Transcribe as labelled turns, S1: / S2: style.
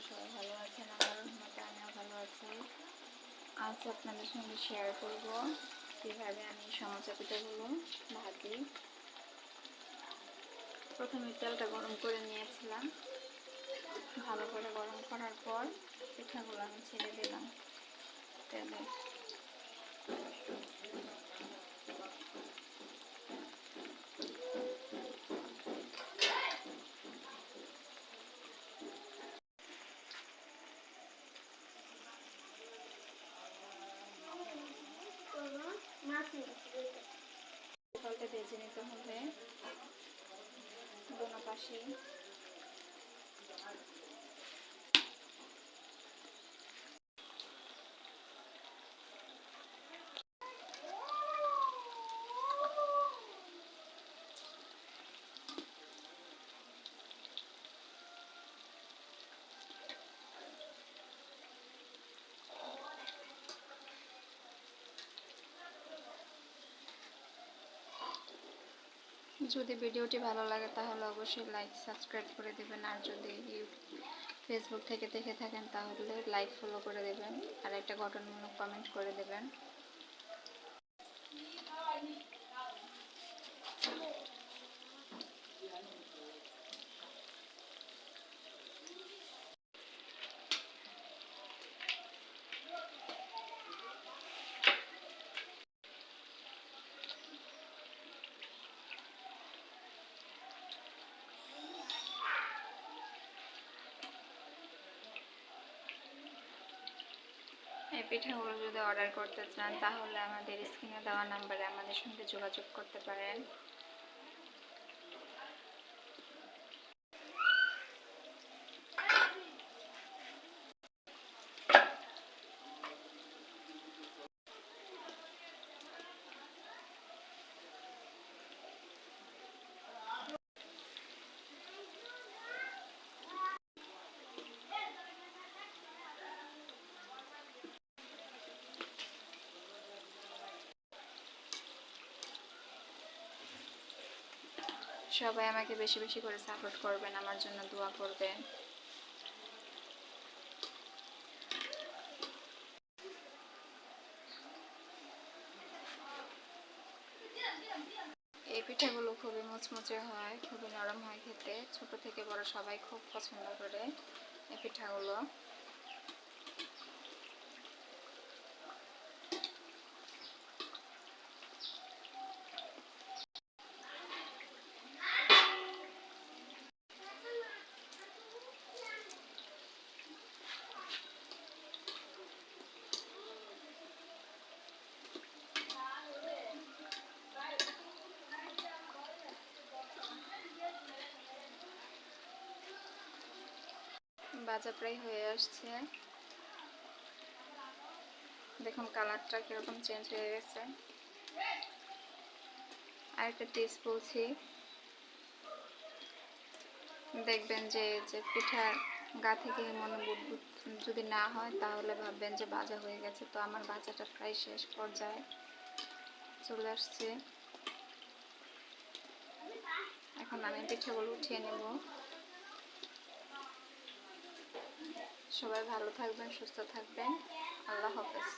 S1: সবাই ভালো আছেন। আমার রহমতে আমিও ভালো আছি। আজ আপনাদের সঙ্গে শেয়ার করব কীভাবে আমি সমোসা পিঠাগুলো ভাজি। প্রথমে তেলটা গরম করে নিয়েছিলাম। ভালো করে গরম করার পর পিঠাগুলো আমি ছেড়ে দিলাম তেলে। পাল্টে ভেজে নিতে হবে দোনো পাশে। যদি ভিডিওটি ভালো লাগে তাহলে অবশ্যই লাইক সাবস্ক্রাইব করে দেবেন, আর যদি ফেসবুক থেকে দেখে থাকেন তাহলে লাইক ফলো করে দেবেন আর একটা গঠনমূলক কমেন্ট করে দেবেন। এই পিঠাগুলো যদি অর্ডার করতে চান তাহলে আমাদের স্ক্রিনে দেওয়া নাম্বারে আমাদের সঙ্গে যোগাযোগ করতে পারেন। সবাই আমাকে বেশি বেশি করে সাপোর্ট করবেন, আমার জন্য দোয়া করবেন। এই পিঠাগুলো খুবই মুচমুচে হয়, খুবই নরম হয় খেতে। ছোট থেকে বড় সবাই খুব পছন্দ করে এই পিঠাগুলো। ভাজা প্রায় হয়ে আসছে, দেখুন কালারটা কিরকম চেঞ্জ হয়ে গেছে। আরেকটা টিপস বলছি, দেখবেন যে পিঠার গা থেকে মনে বুদবুদ যদি না হয় তাহলে ভাববেন যে ভাজা হয়ে গেছে। তো আমার ভাজাটা প্রায় শেষ পর্যায়ে চলে আসছে। এখন আমি পিঠাগুলো উঠিয়ে নেব। সবাই ভালো থাকবেন, সুস্থ থাকবেন। আল্লাহ হাফেজ।